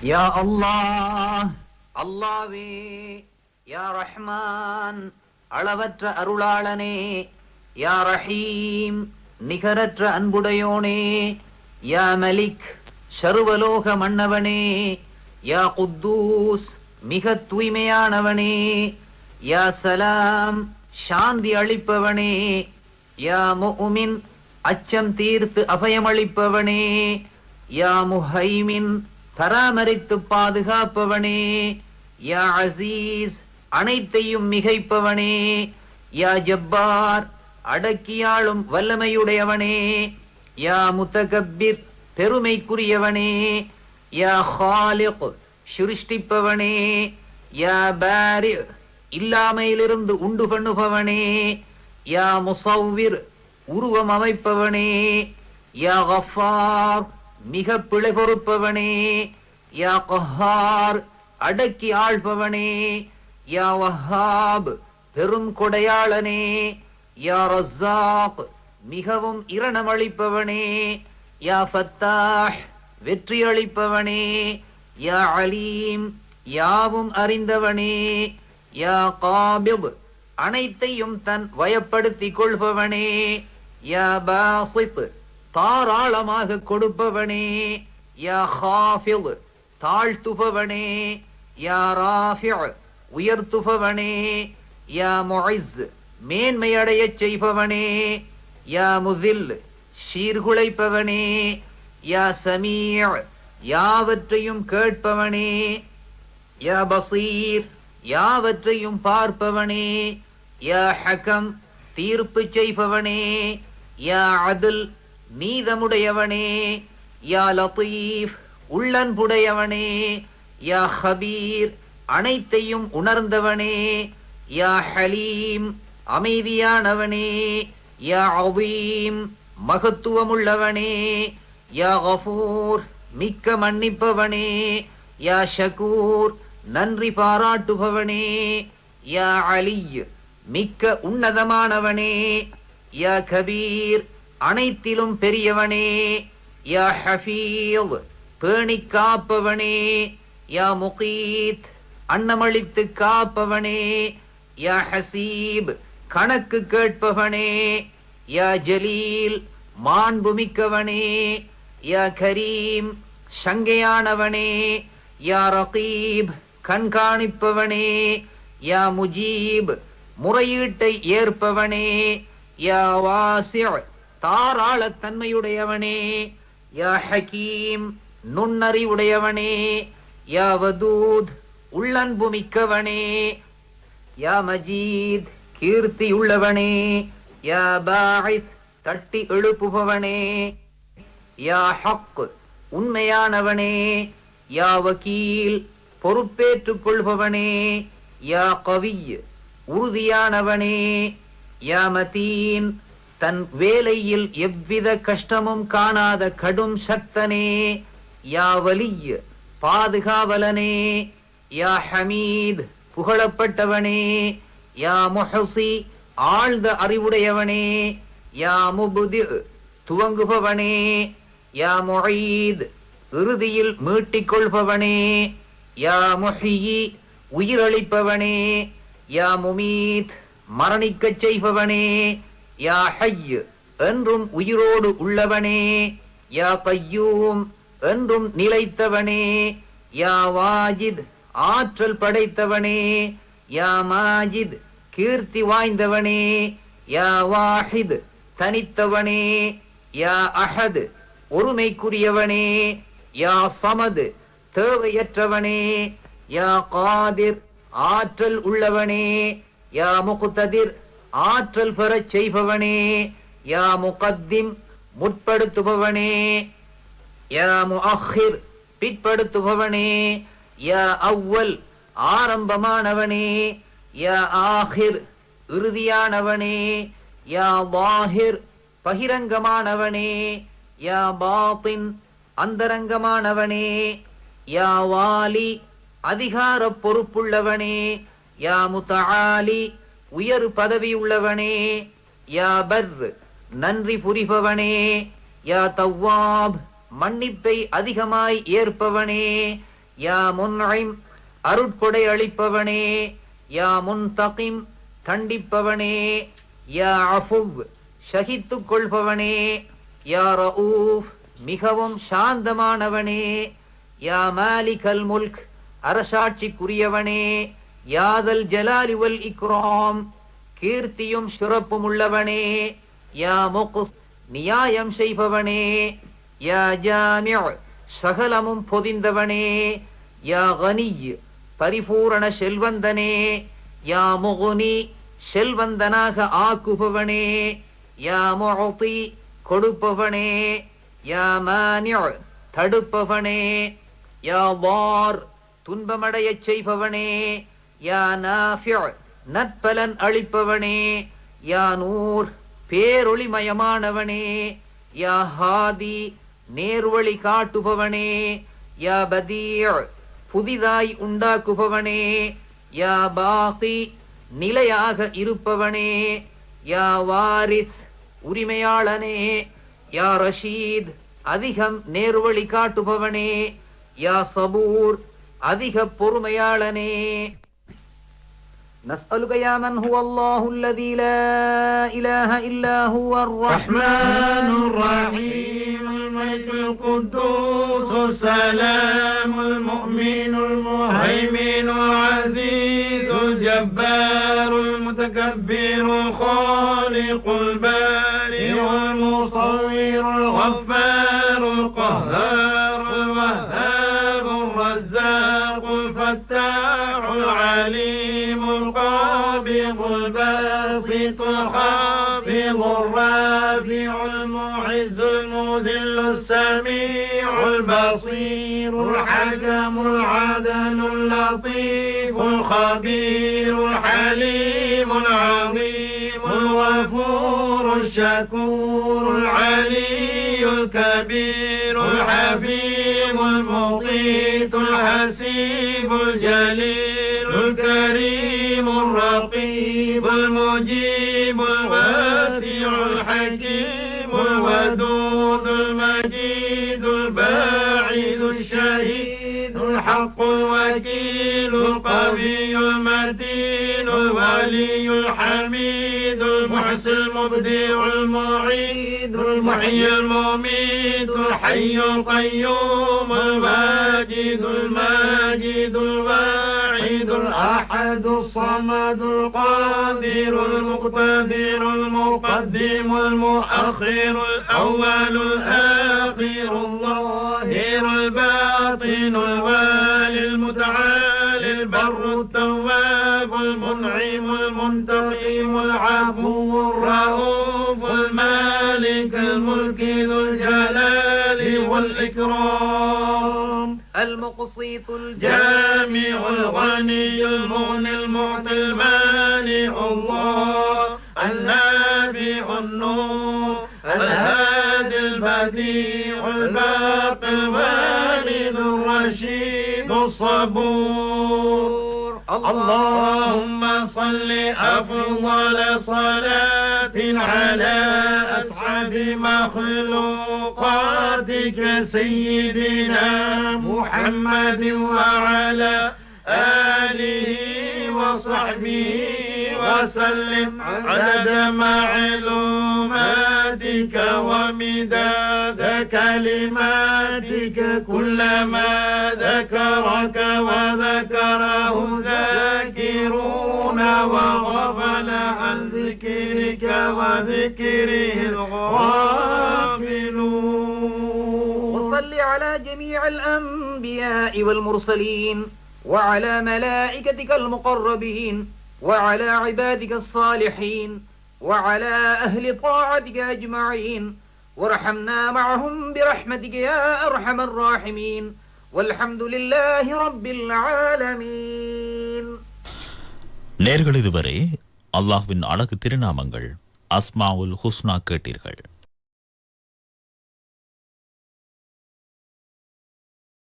யா அல்லாஹ், அல்லாவே. யா ரஹ்மான், அளவற்ற அருளாளனே. யா ரஹீம், நிகரற்ற அன்புடையோனே. யா மலிக், சர்வலோக மன்னவனே. யா குத்தூஸ், மிக தூய்மையானவனே. யா சலாம், சாந்தி அளிப்பவனே. யா முஃமின், அச்சம் தீர்த்து அபயமளிப்பவனே. யா முஹைமின், பராமரித்து பாதுகாப்பவனே. யா அசீஸ், அனைத்தையும் மிகைப்பவனே. யா ஜப்பார், அடக்கியாளும் வல்லமையுடையவனே. யா முத்தகப்பிர், பெருமைக்குரியவனே. யா ஹாலிக், சிருஷ்டிப்பவனே. யா பாரி, இல்லாமையிலிருந்து உண்டு பண்ணுபவனே. யா முசவ்விர், உருவம் அமைப்பவனே. யா கஃபார், மிக பிழை பொறுப்பவனே. யா கஹார், அடக்கி ஆள்பவனே. யா வஹாப், பெரும் கொடையாளனே. யா ரஸாக், மிகவும் இரணமளிப்பவனே. யா ஃபத்தாஹ், வெற்றி அளிப்பவனே. யா அலீம், யாவும் அறிந்தவனே. யா காபிப், அனைத்தையும் தன் வயப்படுத்திக் கொள்பவனே. யா பாசித், தாராளமாக கொடுப்பவனே. யா ஹாஃபித், தாழ்த்துபவனே. யா ராஃபி', உயர்த்துபவனே. யா முஇஸ், மேன்மையடையச் செய்பவனே. யா முஸில், சீர்குலைப்பவனே. யா சமீ', யாவற்றையும் கேட்பவனே. யா பசீர், யாவற்றையும் பார்ப்பவனே. யா ஹகம், தீர்ப்பு செய்பவனே. யா அத்ல், நீதமுடையவனே. யா லதீஃப், உள்ளன்புடையவனே. யா ஹபீர், அனைத்தையும் உணர்ந்தவனே. யா ஹலீம், அமைதியானவனே. யா அவீம், மகத்துவமுள்ளவனே. யா கஃபூர், மிக்க மன்னிப்பவனே. யா ஷகூர், நன்றி பாராட்டுபவனே. யா அலி, மிக்க உன்னதமானவனே. யா கபீர், அனைத்திலும் பெரியவனே. யா ஹஃபீஸ், பேணிக் காப்பவனே. யா முகீத், அன்னமளித்து காப்பவனே. யா ஹசீப், கணக்கு கேட்பவனே. யா ஜலீல், மாண்புமிக்கவனே. யா கரீம், சங்கையானவனே. யா ரகீப், கண்காணிப்பவனே. யா முஜீப், முறையீட்டை ஏற்பவனே. யா வாசி', தாராளத்தன்மையுடையவனே. யா ஹகீம், நுண்ணறிவுடையவனே. யா வதூத், உள்ளன்பு மிக்கவனே. யா மஜீத், கீர்த்தியுள்ளவனே. யா பாஇத், தட்டி எழுப்புபவனே. யா ஹக், உண்மையானவனே. யா வக்கீல், பொறுப்பேற்றுக் கொள்பவனே. யா கவி, உறுதியானவனே. யா மதீன், தன் வேலையில் எவ்வித கஷ்டமும் காணாத கடும் சக்தனே. யா வலி, பாதுகாவலனே. யா ஹமீத், புகழப்பட்டவனே. யா முஹசி, ஆழ்ந்த அறிவுடையவனே. யா முப்தி, துவங்குபவனே. யா முஈத், இறுதியில் மீட்டிக் கொள்பவனே. யா முஹ்யி, உயிரளிப்பவனே. யா முமீத், மரணிக்கச் செய்பவனே. யா ஹய்ய், என்றும் உயிரோடு உள்ளவனே. யா கய்யூம், என்றும் நிலைத்தவனே. யா வாஜித், ஆற்றல் படைத்தவனே. யா மாஜித், கீர்த்தி வாய்ந்தவனே. யா வாஹித், தனித்தவனே. யா அஹத், ஒருமைக்குரியவனே. யா சமத், தேவையற்றவனே. யா காதிர், ஆற்றல் உள்ளவனே. யா முக்ததிர், ஆற்றல் பெறச் செய்பவனே. யா முகத்திம், முற்படுத்துபவனே. யா முஅஹிர், பிற்படுத்துபவனே. யா அவ்வல், ஆரம்பமானவனே. யா ஆஹிர், இறுதியானவனே. யா வாஹிர், பகிரங்கமானவனே. யா பாத்தின், அந்தரங்கமானவனே. யா வாலி, அதிகார பொறுப்புள்ளவனே. யா முத்தஆலி, உயர் பதவி உள்ளவனே. யா பர், நன்றி புரிபவனே. யா தவ்வாப், மன்னிப்பை அதிகமாய் ஏற்பவனே. யா முன்இம் அருட்கொடை அளிப்பவனே, யா முன்தகிம் தண்டிப்பவனே, யா அஃபுவ் ஷஹித்துக் கொள்பவனே, யா ரഊஃப் மிகவும் சாந்தமானவனே, யா மாலிகல் முல்க் அரசாட்சிக்குரியவனே, யாதல் ஜலாலி வல் இக்ராம் கீர்த்தியும் சிறப்பும் உள்ளவனே, யா முக்ஸ் நியாயம் செய்பவனே, யா ஜாமிஅ் சகலமும் பொதிந்தவனே, யா கனி பரிபூரண செல்வந்தனே, யா முக்னி செல்வந்தனாக ஆக்குபவனே, யா முஅதி கொடுப்பவனே, யா மானிஅ் தடுப்பவனே, யா தார் துன்பமடையச் செய்பவனே, யா நாஃபிஅ் நற்பலன் அளிப்பவனே, யா நூர் பேரொளிமயமானவனே, யா ஹாதி நேர்வழி காட்டுபவனே, யா பதீஅ் புதிதாய் உண்டாக்குபவனே, யா பாகி நிலையாக இருப்பவனே, யா வாரிஸ் உரிமையாளனே, யா ரஷீத் அதிகம் நேர்வழி காட்டுபவனே, யா சபூர் அதிக பொறுமையாளனே. نسألك يا من هو الله الذي لا إله إلا هو الرحمن الرحيم الملك القدوس السلام المؤمن المهيمن العزيز الجبار المتكبر الخالق البارئ المصور الغفار القهار الوهاب الرزاق الفتاح العليم القابض الباسط الخافض الرافع المعز المذل السميع البصير الحكم العدل اللطيف الخبير الحليم العظيم الغفور الشكور العلي الكبير الحبيب المقيت الحسيب الجليل الكريم الرقيب المجيب الواسع الحكيم الودود المجيد الباعث الشهيد الحق الوكيل القوي المتين الولي الحميد المحسن المبدع المعيد المحيي المميت الحي القيوم الواجد الماجد الواحد الأحد الصمد القادر المقتدر المقدم المؤخر الأول الآخر الظاهر الباطن الوالي المتعالي البر التواب المنعم المنتقم العفو الرؤوف المالك الملك ذو الجلال والإكرام المقسط الجامع الغني المغني المعطي المانع الله النافع النور الهادي البديع الباقي الوالد الرشيد الصبور. اللهم صل أفضل صلاة على أسعد مخلوقاتك سيدنا محمد وعلى آله وصحبه وسلم عدد معلوماتك ومداد كلماتك كلما ذكرك وذكره ذاكرون وغفل عن ذكرك وذكره الغافلون. وصل على جميع الأنبياء والمرسلين وعلى ملائكتك المقربين وعلى عبادك الصالحين وعلى أهل طاعتك أجمعين وارحمنا معهم برحمتك يا أرحم الراحمين والحمد لله رب العالمين. நேயர்கள் இதுவரை அல்லாஹ்வின் அழகு திருநாமங்கள் அஸ்மாவுல் ஹுஸ்னா கேட்டீர்கள்.